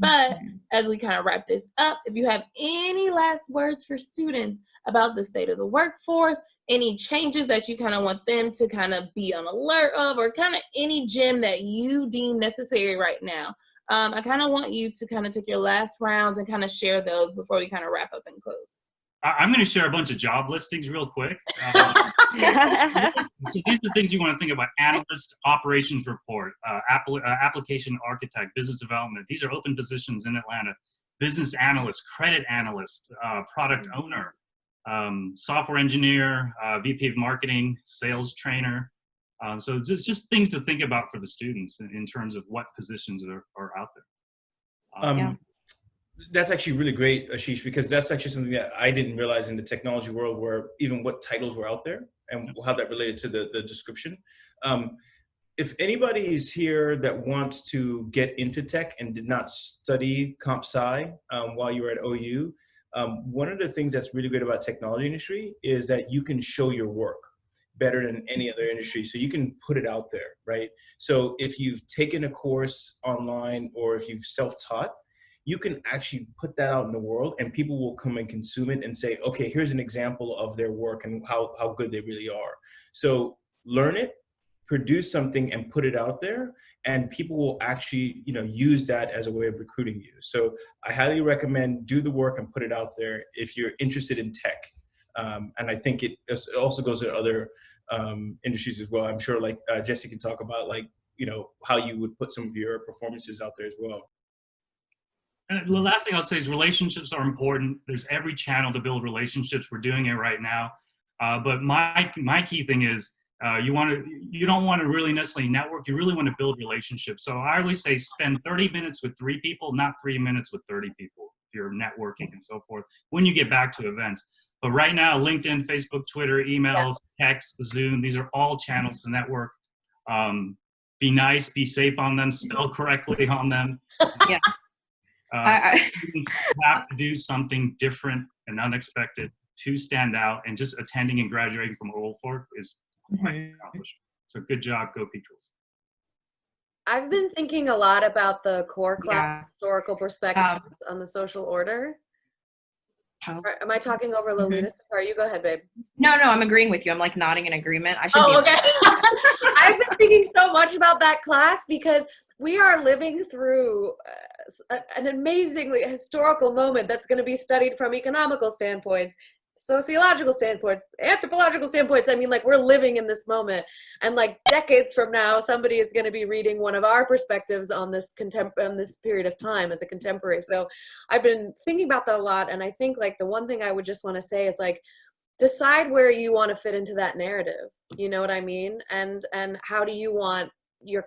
But as we kind of wrap this up, if you have any last words for students about the state of the workforce, any changes that you kind of want them to kind of be on alert of, or kind of any gem that you deem necessary right now, I kind of want you to kind of take your last rounds and kind of share those before we kind of wrap up and close. I'm going to share a bunch of job listings real quick. So these are the things you want to think about: analyst, operations report, application architect, business development. These are open positions in Atlanta. Business analyst, credit analyst, product owner, software engineer, VP of marketing, sales trainer, So just things to think about for the students in terms of what positions are out there. That's actually really great, Ashish, because that's actually something that I didn't realize in the technology world, where even what titles were out there and how that related to the description. If anybody is here that wants to get into tech and did not study comp sci while you were at OU, one of the things that's really great about technology industry is that you can show your work better than any other industry. So you can put it out there, right? So if you've taken a course online or if you've self-taught, you can actually put that out in the world and people will come and consume it and say, okay, here's an example of their work and how good they really are. So learn it, produce something and put it out there, and people will actually, use that as a way of recruiting you. So I highly recommend do the work and put it out there if you're interested in tech. And I think it also goes to other industries as well. I'm sure Jesse can talk about how you would put some of your performances out there as well. And the last thing I'll say is relationships are important. There's every channel to build relationships. We're doing it right now. But my key thing is you don't want to really necessarily network. You really want to build relationships. So I always say spend 30 minutes with 3 people, not 3 minutes with 30 people. You're networking and so forth when you get back to events. But right now, LinkedIn, Facebook, Twitter, emails, text, Zoom, these are all channels to network. Be nice, be safe on them, spell correctly on them. Yeah. Students have to do something different and unexpected to stand out, and just attending and graduating from Oglethorpe is quite an accomplishment. So good job, go Petrels. I've been thinking a lot about the core class historical perspectives on the social order. Am I talking over Lolita? Or you go ahead, babe. No, I'm agreeing with you. I'm nodding in agreement. I should be okay. I've been thinking so much about that class because we are living through an amazingly historical moment that's going to be studied from economical standpoints, sociological standpoints, anthropological standpoints. I mean, we're living in this moment, and decades from now, somebody is going to be reading one of our perspectives on this period of time as a contemporary. So I've been thinking about that a lot, and I think the one thing I would just want to say is decide where you want to fit into that narrative. You know what I mean? And how do you want your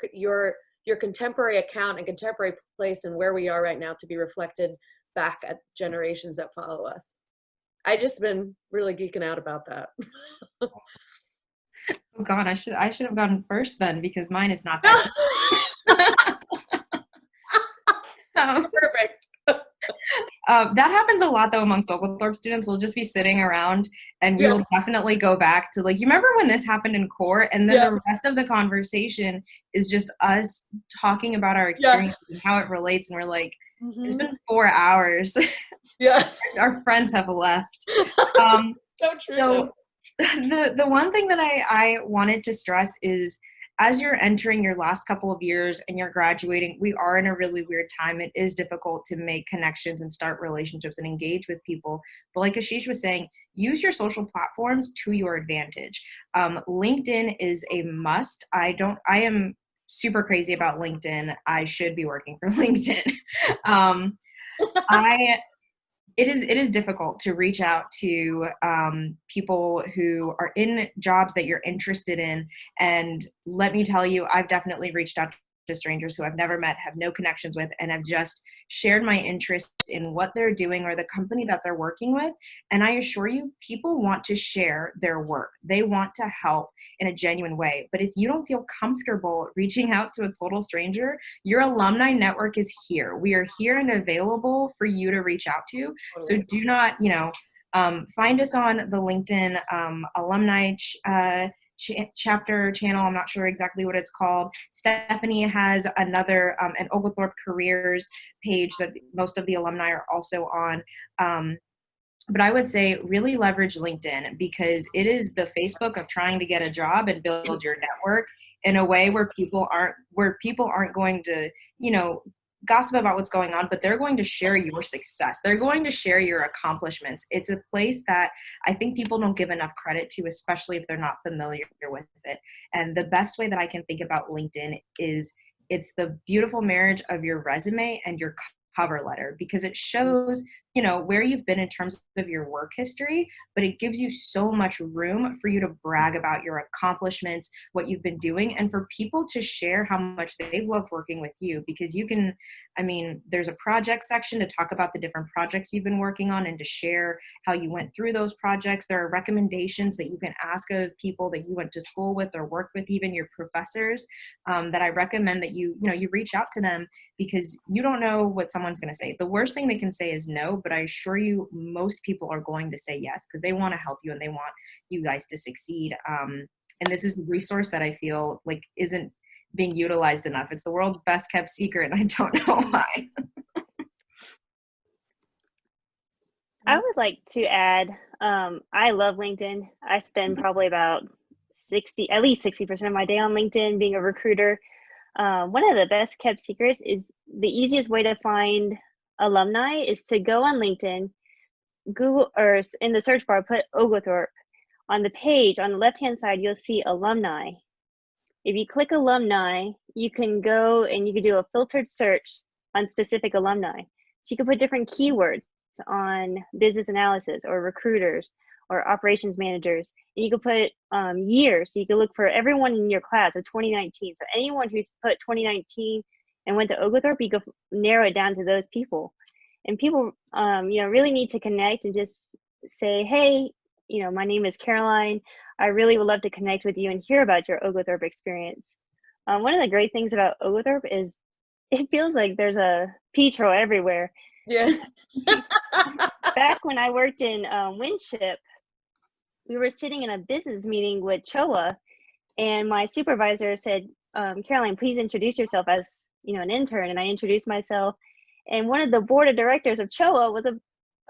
contemporary account and contemporary place and where we are right now to be reflected back at generations that follow us. I just been really geeking out about that. Oh God, I should have gone first then, because mine is not that. Perfect. That happens a lot though amongst Oglethorpe students. We'll just be sitting around and we will definitely go back to you remember when this happened in core, and then the rest of the conversation is just us talking about our experience and how it relates, and we're it's been 4 hours. Our friends have left. So true. So the one thing that I wanted to stress is, as you're entering your last couple of years and you're graduating, we are in a really weird time. It is difficult to make connections and start relationships and engage with people. But like Ashish was saying, use your social platforms to your advantage. LinkedIn is a must. I am super crazy about LinkedIn. I should be working for LinkedIn. It is difficult to reach out to people who are in jobs that you're interested in. And let me tell you, I've definitely reached out to strangers who I've never met, have no connections with, and have just shared my interest in what they're doing or the company that they're working with. And I assure you, people want to share their work. They want to help in a genuine way. But if you don't feel comfortable reaching out to a total stranger, your alumni network is here. We are here and available for you to reach out to. So do not, find us on the LinkedIn Alumni chapter channel. I'm not sure exactly what it's called. Stephanie has another an Oglethorpe careers page that most of the alumni are also on. But I would say really leverage LinkedIn, because it is the Facebook of trying to get a job and build your network in a way where people aren't going to, gossip about what's going on, but they're going to share your success. They're going to share your accomplishments. It's a place that I think people don't give enough credit to, especially if they're not familiar with it. And the best way that I can think about LinkedIn is it's the beautiful marriage of your resume and your cover letter, because it shows you know, where you've been in terms of your work history, but it gives you so much room for you to brag about your accomplishments, what you've been doing, and for people to share how much they love working with you, because you can, I mean, there's a project section to talk about the different projects you've been working on and to share how you went through those projects. There are recommendations that you can ask of people that you went to school with or worked with, even your professors, that I recommend that you reach out to them, because you don't know what someone's going to say. The worst thing they can say is no, but I assure you most people are going to say yes, because they want to help you and they want you guys to succeed. And this is a resource that I feel like isn't being utilized enough. It's the world's best kept secret, and I don't know why. I would like to add, I love LinkedIn. I spend probably about at least 60% of my day on LinkedIn being a recruiter. One of the best kept secrets is the easiest way to find alumni is to go on LinkedIn, Google, or in the search bar, put Oglethorpe. On the page, on the left-hand side, you'll see alumni. If you click alumni, you can go and you can do a filtered search on specific alumni. So you can put different keywords on business analysis or recruiters or operations managers. And you can put years. So you can look for everyone in your class of 2019. So anyone who's put 2019 and went to Oglethorpe, you can narrow it down to those people. And people, really need to connect and just say, hey, my name is Caroline. I really would love to connect with you and hear about your Oglethorpe experience. One of the great things about Oglethorpe is it feels like there's a Petro everywhere. Yeah. Back when I worked in Winship, we were sitting in a business meeting with CHOA, and my supervisor said, Caroline, please introduce yourself as an intern. And I introduced myself. And one of the board of directors of CHOA was a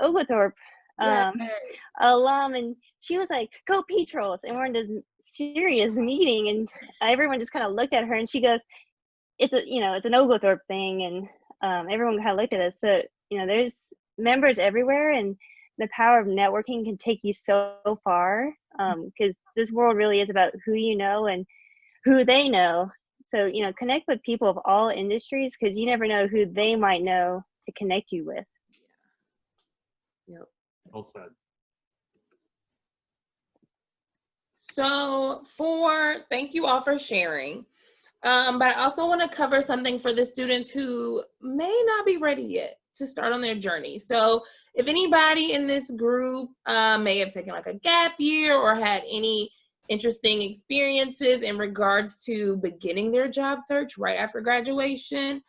Oglethorpe alum, and she was like, "Go Petros!" And we're in this serious meeting, and everyone just kind of looked at her, and she goes, "It's an Oglethorpe thing," and everyone kind of looked at us. So there's members everywhere, and the power of networking can take you so far, because this world really is about who you know and who they know. So connect with people of all industries, because you never know who they might know to connect you with. Yep. Well said. So thank you all for sharing. But I also want to cover something for the students who may not be ready yet to start on their journey. So if anybody in this group may have taken like a gap year or had any interesting experiences in regards to beginning their job search right after graduation,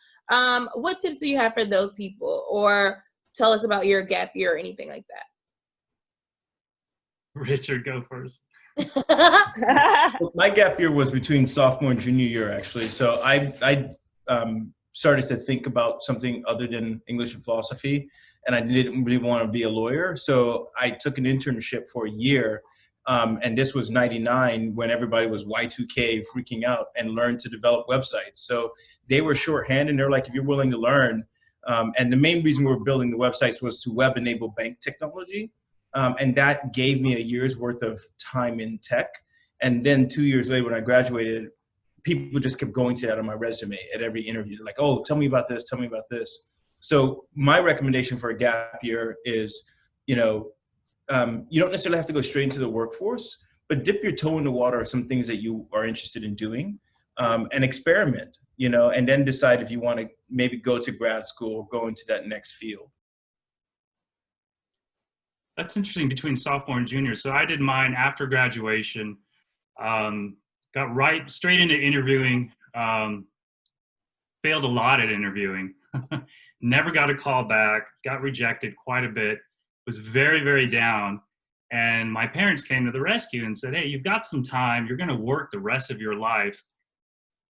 what tips do you have for those people? Or tell us about your gap year or anything like that. Richard, go first. My gap year was between sophomore and junior year, actually. So I started to think about something other than English and philosophy, and I didn't really want to be a lawyer. So I took an internship for a year, and this was '99 when everybody was Y2K freaking out, and learned to develop websites. So they were shorthand, and they're like, if you're willing to learn, and the main reason we were building the websites was to web-enable bank technology. And that gave me a year's worth of time in tech. And then 2 years later, when I graduated, people just kept going to that on my resume at every interview. They're like, oh, tell me about this, tell me about this. So my recommendation for a gap year is, you don't necessarily have to go straight into the workforce, but dip your toe in the water of some things that you are interested in doing, and experiment, and then decide if you want to maybe go to grad school or go into that next field. That's interesting between sophomore and junior. So I did mine after graduation, got right straight into interviewing, failed a lot at interviewing, never got a call back, got rejected quite a bit, was very, very down. And my parents came to the rescue and said, hey, you've got some time. You're going to work the rest of your life.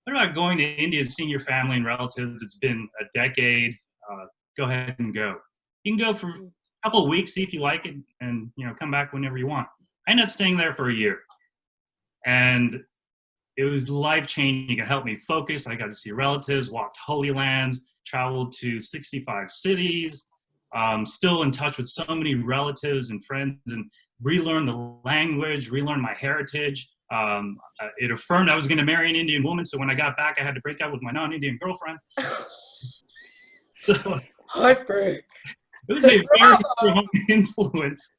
What about going to India, seeing your family and relatives? It's been a decade. Go ahead and go. You can go for couple of weeks, see if you like it, and come back whenever you want. I ended up staying there for a year, and it was life-changing. It helped me focus. I got to see relatives, walked Holy Lands, traveled to 65 cities, still in touch with so many relatives and friends, and relearned the language, relearned my heritage. It affirmed I was going to marry an Indian woman, so when I got back, I had to break up with my non-Indian girlfriend. So heartbreak. It was a very strong influence.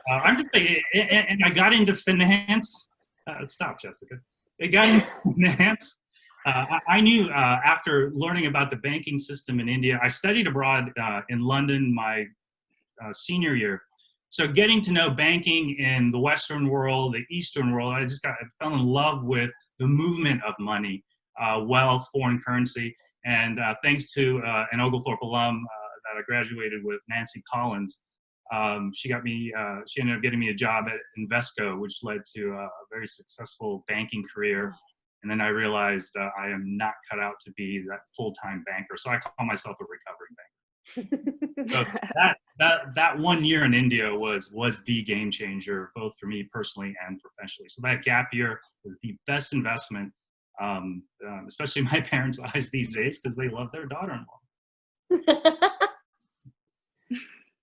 I'm just saying, and I got into finance. Stop, Jessica. I got into finance. I knew after learning about the banking system in India, I studied abroad in London my senior year. So getting to know banking in the Western world, the Eastern world, I fell in love with the movement of money, wealth, foreign currency. And thanks to an Oglethorpe alum that I graduated with, Nancy Collins, she ended up getting me a job at Invesco, which led to a very successful banking career. And then I realized I am not cut out to be that full-time banker. So I call myself a recovering banker. So that 1 year in India was the game changer, both for me personally and professionally. So that gap year was the best investment, especially in my parents' eyes these days, because they love their daughter-in-law.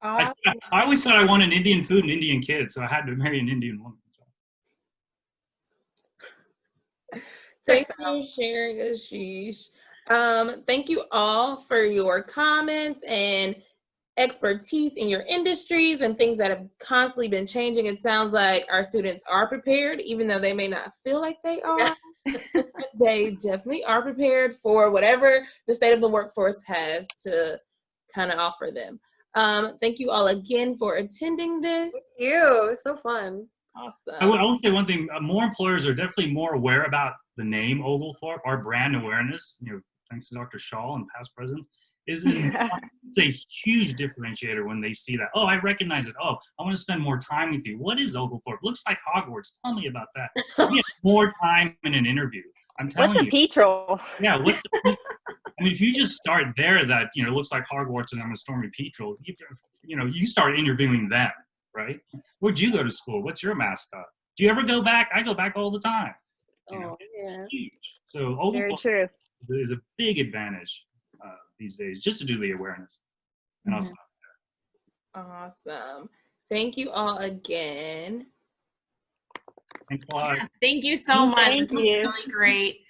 I always said I wanted Indian food and Indian kids, so I had to marry an Indian woman. So. Thanks for sharing, Ashish. Thank you all for your comments and expertise in your industries and things that have constantly been changing. It sounds like our students are prepared, even though they may not feel like they are. They definitely are prepared for whatever the state of the workforce has to kind of offer them. Thank you all again for attending this. Thank you. So fun. Awesome. I would say one thing, more employers are definitely more aware about the name Oglethorpe. Our brand awareness, thanks to Dr. Shaw and past presidents, it's a huge differentiator when they see that. Oh, I recognize it. Oh, I want to spend more time with you. What is Oglethorpe? Looks like Hogwarts. Tell me about that. We have more time in an interview. I'm telling you. What's a peach roll? Yeah, I mean, if you just start there, that it looks like Hogwarts, and I'm a Stormy Peach roll. You start interviewing them, right? Where'd you go to school? What's your mascot? Do you ever go back? I go back all the time. Yeah. It's huge. So Very true. is a big advantage these days, just to do the awareness. And also. Awesome. Thank you all again. Thanks a lot. Thank you so much. Thank This was you. really great.